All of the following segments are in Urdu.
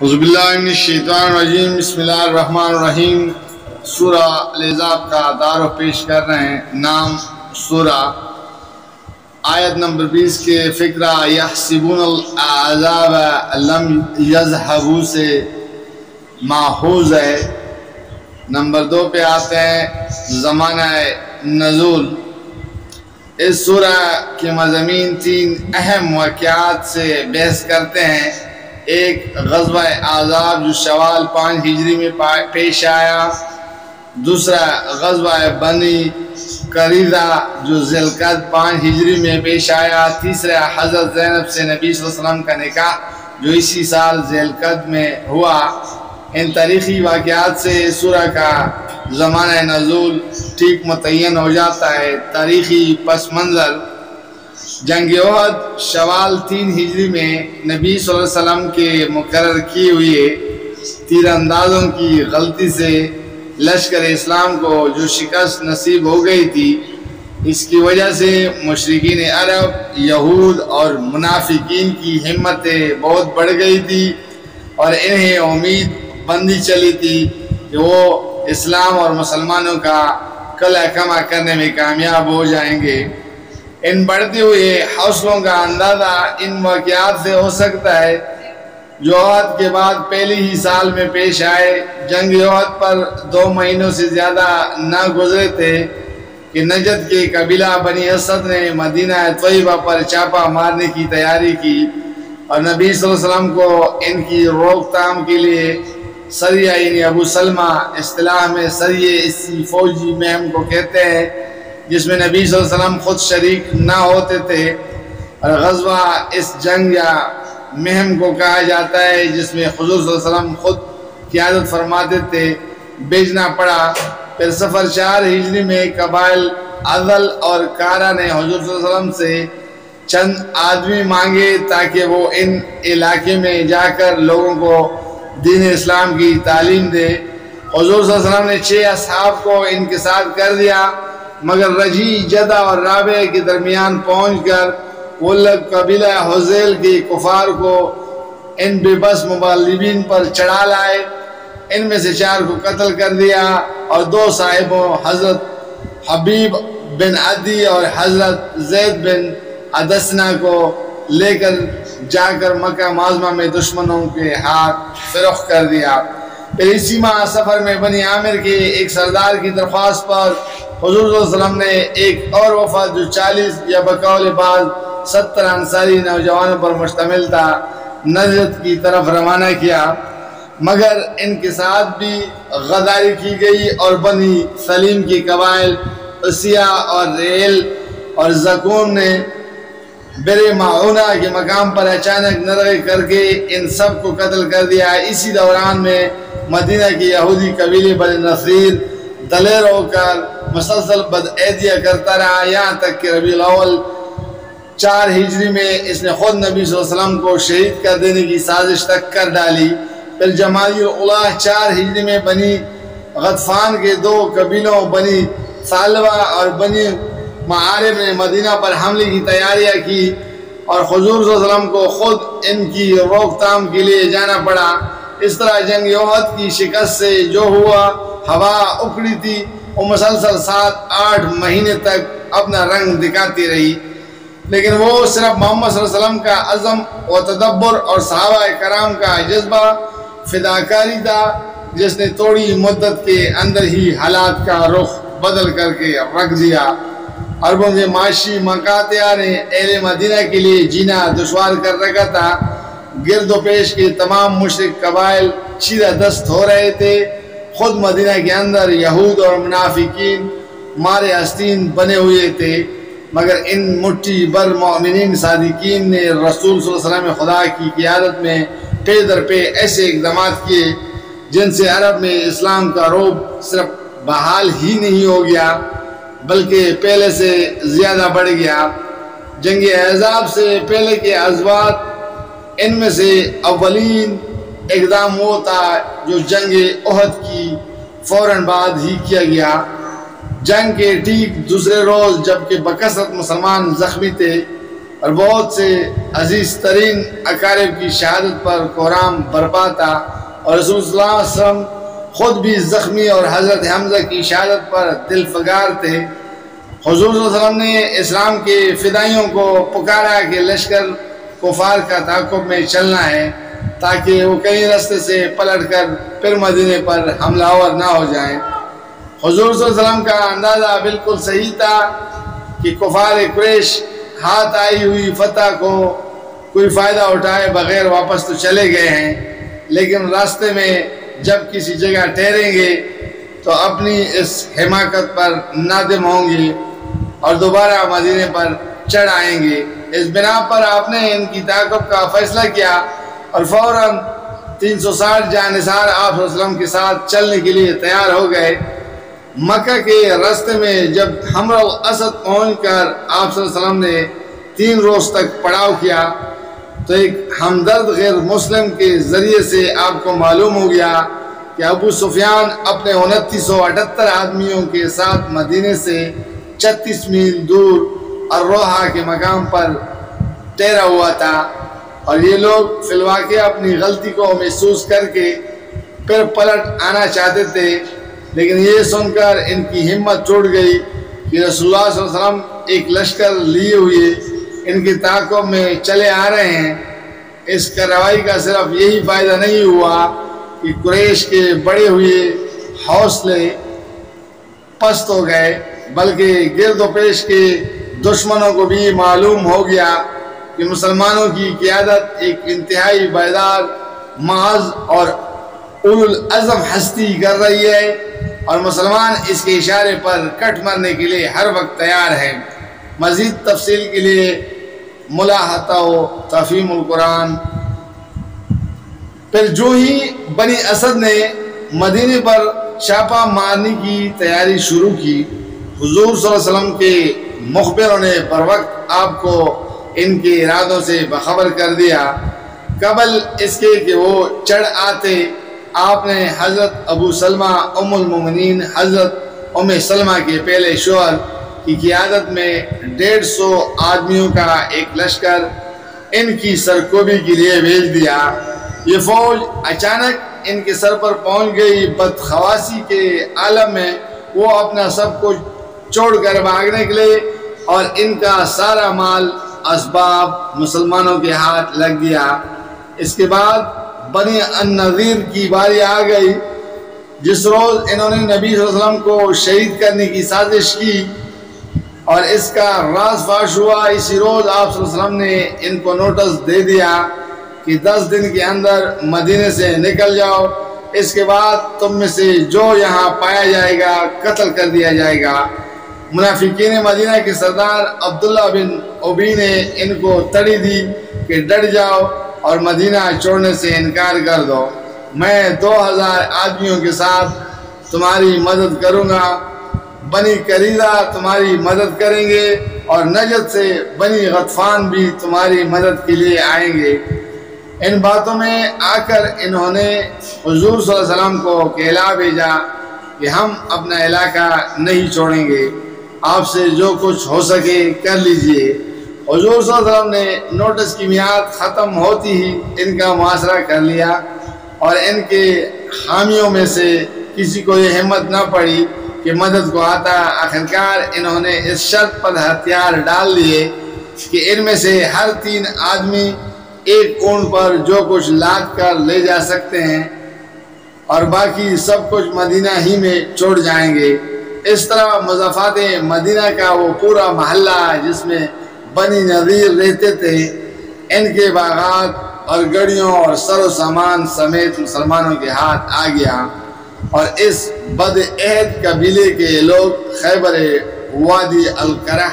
اعوذ باللہ من الشیطان الرجیم، بسم اللہ الرحمن الرحیم۔ سورہ الاحزاب کا دار و پیش کر رہے ہیں۔ نام سورہ، آیت نمبر 20 کے فقرہ یحسبون الاحزاب لم یذهبوا سے ماخوذ ہے۔ نمبر 2 پہ آتے ہیں زمانہ نزول۔ اس سورہ کے مضامین 3 اہم واقعات سے بحث کرتے ہیں۔ ایک غزوہ احزاب جو شوال 5 ہجری میں پیش آیا، دوسرا غزوہ بنی قریظہ جو ذی القعدہ 5 ہجری میں پیش آیا، تیسرا حضرت زینب سے نبی صلی اللہ علیہ وسلم کا نکاح جو اسی سال ذی القعدہ میں ہوا۔ ان تاریخی واقعات سے سورہ کا زمانہ نزول ٹھیک متعین ہو جاتا ہے۔ تاریخی پس منظر: جنگ احد شوال 3 ہجری میں نبی صلی اللہ علیہ وسلم کے مقرر کیے ہوئے تیر اندازوں کی غلطی سے لشکر اسلام کو جو شکست نصیب ہو گئی تھی، اس کی وجہ سے مشرکین عرب، یہود اور منافقین کی ہمتیں بہت بڑھ گئی تھی اور انہیں امید بندی چلی تھی کہ وہ اسلام اور مسلمانوں کا قلع کما کرنے میں کامیاب ہو جائیں گے۔ ان بڑھتے ہوئے حوصلوں کا اندازہ ان واقعات سے ہو سکتا ہے جو احد کے بعد پہلے ہی سال میں پیش آئے۔ جنگ احد پر 2 مہینوں سے زیادہ نہ گزرے تھے کہ نجد کے قبیلہ بنی اسد نے مدینہ طیبہ پر چھاپا مارنے کی تیاری کی اور نبی صلی اللہ علیہ وسلم کو ان کی روک تھام کے لیے سریہ یعنی ابو سلمہ، اصطلاح میں سریہ اسی فوجی مہم کو کہتے ہیں، جس میں نبی صلی اللہ علیہ وسلم خود شریک نہ ہوتے تھے، اور غزوہ اس جنگ یا مہم کو کہا جاتا ہے جس میں حضور صلی اللہ علیہ وسلم خود قیادت فرماتے تھے، بھیجنا پڑا۔ پھر سفر 4 ہجری میں قبائل عدل اور کارا نے حضور صلی اللہ علیہ وسلم سے چند آدمی مانگے تاکہ وہ ان علاقے میں جا کر لوگوں کو دین اسلام کی تعلیم دے۔ حضور صلی اللہ علیہ وسلم نے 6 اصحاب کو ان کے ساتھ کر دیا، مگر رجی، جدہ اور رابع کے درمیان پہنچ کر وہ لوگ قبیلہ حذیل کے کفار کو ان بے بس مبلغین پر چڑھا لائے۔ ان میں سے 4 کو قتل کر دیا اور 2 صاحبوں حضرت حبیب بن عدی اور حضرت زید بن عدسنہ کو لے کر جا کر مکہ معظمہ میں دشمنوں کے ہاتھ فروخت کر دیا۔ پھر اسی ماہ سفر میں بنی عامر کے ایک سردار کی درخواست پر حضور صلی اللہ علیہ وسلم نے ایک اور وفد جو 40 یا بقول بعض 70 انصاری نوجوانوں پر مشتمل تھا، نجد کی طرف روانہ کیا، مگر ان کے ساتھ بھی غداری کی گئی اور بنی سلیم کی قبائل اسیہ اور ریل اور زکون نے بر معونہ کے مقام پر اچانک نرغے کر کے ان سب کو قتل کر دیا۔ اسی دوران میں مدینہ کے یہودی قبیلے بنی نصیر دلیر ہو کر مسلسل بدعیدیہ کرتا رہا، یہاں تک کہ ربیع الاول 4 ہجری میں اس نے خود نبی صلی اللہ علیہ وسلم کو شہید کر دینے کی سازش تک کر ڈالی۔ پھر جمادی الاولیٰ 4 ہجری میں بنی غطفان کے 2 قبیلوں بنی ثعلبہ اور بنی معارب نے مدینہ پر حملے کی تیاریاں کی اور حضور صلی اللہ علیہ وسلم کو خود ان کی روک تھام کے لیے جانا پڑا۔ اس طرح جنگ احد کی شکست سے جو ہوا، ہوا اکھڑی تھی، وہ مسلسل 7-8 مہینے تک اپنا رنگ دکھاتی رہی، لیکن وہ صرف محمد صلی اللہ علیہ وسلم کا عزم و تدبر اور صحابہ کرام کا جذبہ فداکاری تھا جس نے تھوڑی مدت کے اندر ہی حالات کا رخ بدل کر کے رکھ دیا۔ عربوں کے معاشی مقاطع نے اہل مدینہ کے لیے جینا دشوار کر رکھا تھا۔ گرد و پیش کے تمام مشرک قبائل چیرہ دست ہو رہے تھے۔ خود مدینہ کے اندر یہود اور منافقین مارے آستین بنے ہوئے تھے، مگر ان مٹھی بر مومنین صادقین نے رسول صلی اللہ علیہ وسلم خدا کی قیادت میں پے در پے ایسے اقدامات کیے جن سے عرب میں اسلام کا رعب صرف بحال ہی نہیں ہو گیا بلکہ پہلے سے زیادہ بڑھ گیا۔ جنگ احزاب سے پہلے کے ازوات، ان میں سے اولین اقدام وہ تھا جو جنگ احد کی فوراً بعد ہی کیا گیا۔ جنگ کے ٹھیک دوسرے روز جبکہ بکثرت مسلمان زخمی تھے، اور بہت سے عزیز ترین اقارب کی شہادت پر کوہرام برپا تھا، اور رسول صلی اللہ علیہ وسلم خود بھی زخمی اور حضرت حمزہ کی شہادت پر دل فگار تھے۔ حضور صلی اللہ علیہ وسلم نے اسلام کے فدائیوں کو پکارا کہ لشکر کفار کا تعاقب میں چلنا ہے تاکہ وہ کئی راستے سے پلٹ کر پھر مدینے پر حملہ آور نہ ہو جائیں۔ حضور صلی اللہ علیہ وسلم کا اندازہ بالکل صحیح تھا کہ کفار قریش ہاتھ آئی ہوئی فتح کو کوئی فائدہ اٹھائے بغیر واپس تو چلے گئے ہیں، لیکن راستے میں جب کسی جگہ ٹھہریں گے تو اپنی اس حماقت پر نادم ہوں گے اور دوبارہ مدینے پر چڑھ آئیں گے۔ اس بنا پر آپ نے ان کی تعاقب کا فیصلہ کیا اور فوراً 360 جانثار آپ صلی اللہ علیہ وسلم کے ساتھ چلنے کے لیے تیار ہو گئے۔ مکہ کے راستے میں جب حمر الاسد پہنچ کر آپ صلی اللہ علیہ وسلم نے 3 روز تک پڑاؤ کیا تو ایک ہمدرد غیر مسلم کے ذریعے سے آپ کو معلوم ہو گیا کہ ابو سفیان اپنے 2978 آدمیوں کے ساتھ مدینے سے 36 میل دور الروحہ کے مقام پر ٹھہرا ہوا تھا، اور یہ لوگ فی الواقع اپنی غلطی کو محسوس کر کے پھر پلٹ آنا چاہتے تھے، لیکن یہ سن کر ان کی ہمت ٹوٹ گئی کہ رسول اللہ صلی اللہ علیہ وسلم ایک لشکر لیے ہوئے ان کے تعاقب میں چلے آ رہے ہیں۔ اس کارروائی کا صرف یہی فائدہ نہیں ہوا کہ قریش کے بڑے ہوئے حوصلے پست ہو گئے، بلکہ گرد و پیش کے دشمنوں کو بھی معلوم ہو گیا کہ مسلمانوں کی قیادت ایک انتہائی بیدار، معاذ اور اولو العزم ہستی کر رہی ہے، اور مسلمان اس کے اشارے پر کٹ مرنے کے لیے ہر وقت تیار ہے۔ مزید تفصیل کے لیے ملاحظہ و تفہیم القرآن۔ پھر جو ہی بنی اسد نے مدینے پر چھاپا مارنے کی تیاری شروع کی، حضور صلی اللہ علیہ وسلم کے مخبروں نے بر وقت آپ کو ان کے ارادوں سے باخبر کر دیا۔ قبل اس کے کہ وہ چڑھ آتے، آپ نے حضرت ابو سلمہ ام المومنین حضرت ام سلمہ کے پہلے شوہر کی قیادت میں 150 آدمیوں کا ایک لشکر ان کی سرکوبی کے لیے بھیج دیا۔ یہ فوج اچانک ان کے سر پر پہنچ گئی۔ بدخواسی کے عالم میں وہ اپنا سب کچھ چھوڑ کر بھاگنے کے لیے، اور ان کا سارا مال اسباب مسلمانوں کے ہاتھ لگ گیا۔ اس کے بعد بنی النضیر کی باری آ گئی، جس روز انہوں نے نبی صلی اللہ علیہ وسلم کو شہید کرنے کی سازش کی اور اس کا راز فاش ہوا۔ اسی روز آپ صلی اللہ علیہ وسلم نے ان کو نوٹس دے دیا کہ 10 دن کے اندر مدینے سے نکل جاؤ، اس کے بعد تم میں سے جو یہاں پایا جائے گا قتل کر دیا جائے گا۔ منافقین مدینہ کے سردار عبداللہ بن ابی نے ان کو تڑی دی کہ ڈٹ جاؤ اور مدینہ چھوڑنے سے انکار کر دو، میں 2000 آدمیوں کے ساتھ تمہاری مدد کروں گا، بنی قریظہ تمہاری مدد کریں گے، اور نجد سے بنی غطفان بھی تمہاری مدد کے لیے آئیں گے۔ ان باتوں میں آ کر انہوں نے حضور صلی اللہ علیہ وسلم کو کہلا بھیجا کہ ہم اپنا علاقہ نہیں چھوڑیں گے، آپ سے جو کچھ ہو سکے کر لیجئے۔ حضور صلی اللہ علیہ وسلم نے نوٹس کی میعاد ختم ہوتی ہی ان کا محاصرہ کر لیا، اور ان کے حامیوں میں سے کسی کو یہ ہمت نہ پڑی کہ مدد کو آتا۔ آخرکار انہوں نے اس شرط پر ہتھیار ڈال لیے کہ ان میں سے ہر 3 آدمی ایک اونٹ پر جو کچھ لاد کر لے جا سکتے ہیں، اور باقی سب کچھ مدینہ ہی میں چھوڑ جائیں گے۔ اس طرح مضافات مدینہ کا وہ پورا محلہ جس میں بنی نذیر رہتے تھے، ان کے باغات اور گڑیوں اور سر و سامان سمیت مسلمانوں کے ہاتھ آ گیا، اور اس بد عہد قبیلے کے لوگ خیبر، وادی القرہ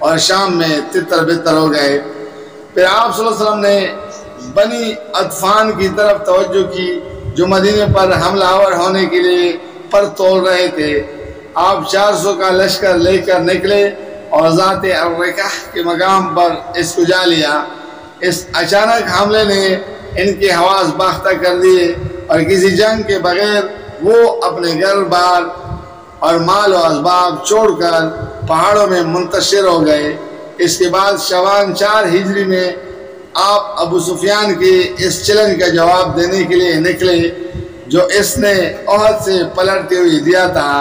اور شام میں تتر بتر ہو گئے۔ پھر آپ صلی اللہ علیہ وسلم نے بنی عطفان کی طرف توجہ کی جو مدینے پر حملہ آور ہونے کے لیے پر تول رہے تھے۔ آپ 400 کا لشکر لے کر نکلے اور ذات الرقہ کے مقام پر اس کو جا لیا۔ اس اچانک حملے نے ان کے حواس باختہ کر دیے، اور کسی جنگ کے بغیر وہ اپنے گھر بار اور مال و اسباب چھوڑ کر پہاڑوں میں منتشر ہو گئے۔ اس کے بعد شعبان 4 ہجری میں آپ ابو سفیان کے اس چیلنج کا جواب دینے کے لیے نکلے جو اس نے احد سے پلٹتے ہوئے دیا تھا۔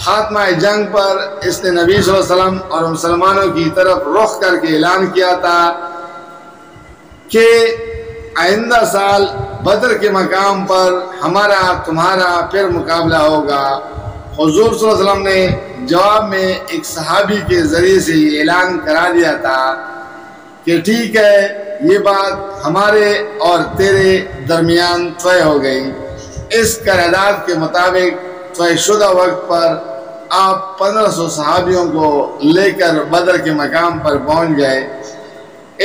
خاتمہ جنگ پر اس نے نبی صلی اللہ علیہ وسلم اور مسلمانوں کی طرف رخ کر کے اعلان کیا تھا کہ آئندہ سال بدر کے مقام پر ہمارا تمہارا پھر مقابلہ ہوگا۔ حضور صلی اللہ علیہ وسلم نے جواب میں ایک صحابی کے ذریعے سے یہ اعلان کرا دیا تھا کہ ٹھیک ہے، یہ بات ہمارے اور تیرے درمیان طے ہو گئی۔ اس قرارداد کے مطابق طے شدہ وقت پر آپ 1500 صحابیوں کو لے کر بدر کے مقام پر پہنچ گئے۔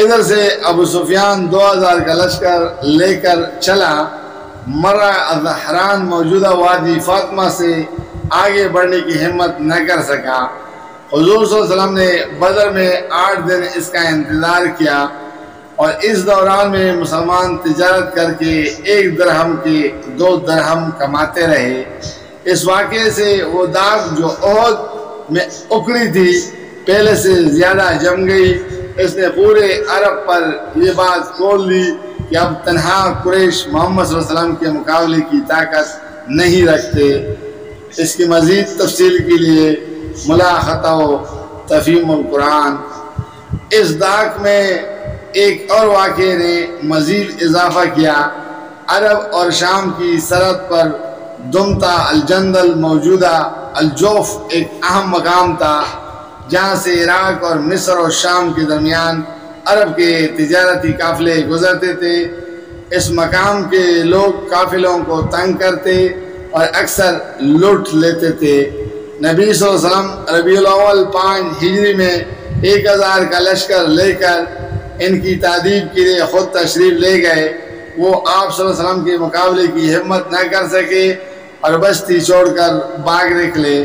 ادھر سے ابو سفیان 2000 کا لشکر لے کر چلا۔ مرہ الظہران موجودہ وادی فاطمہ سے آگے بڑھنے کی ہمت نہ کر سکا۔ حضور صلی اللہ علیہ وسلم نے بدر میں 8 دن اس کا انتظار کیا اور اس دوران میں مسلمان تجارت کر کے 1 درہم کے 2 درہم کماتے رہے۔ اس واقعے سے وہ داغ جو احد میں اکڑی تھی پہلے سے زیادہ جم گئی۔ اس نے پورے عرب پر یہ بات کھول دی کہ اب تنہا قریش محمد صلی اللہ علیہ وسلم کے مقابلے کی طاقت نہیں رکھتے۔ اس کی مزید تفصیل کے لیے ملاحظہ و تفہیم القرآن۔ اس داغ میں ایک اور واقعے نے مزید اضافہ کیا۔ عرب اور شام کی سرحد پر دمتا الجندل موجودہ الجوف ایک اہم مقام تھا جہاں سے عراق اور مصر اور شام کے درمیان عرب کے تجارتی قافلے گزرتے تھے۔ اس مقام کے لوگ قافلوں کو تنگ کرتے اور اکثر لوٹ لیتے تھے۔ نبی صلی اللہ علیہ وسلم ربیع الاول 5 ہجری میں 1000 کا لشکر لے کر ان کی تعذیب کے لیے خود تشریف لے گئے۔ وہ آپ صلی اللہ علیہ وسلم کے مقابلے کی ہمت نہ کر سکے اور بستی چھوڑ کر بھاگ نکلے۔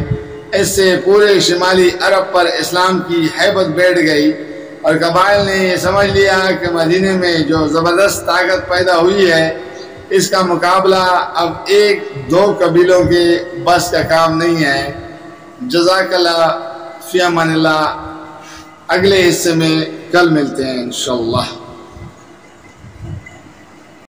اس سے پورے شمالی عرب پر اسلام کی ہیبت بیٹھ گئی اور قبائل نے یہ سمجھ لیا کہ مدینے میں جو زبردست طاقت پیدا ہوئی ہے اس کا مقابلہ اب 1-2 قبیلوں کے بس کا کام نہیں ہے۔ جزاک اللہ، فی امان اللہ۔ اگلے حصے میں کل ملتے ہیں انشاءاللہ۔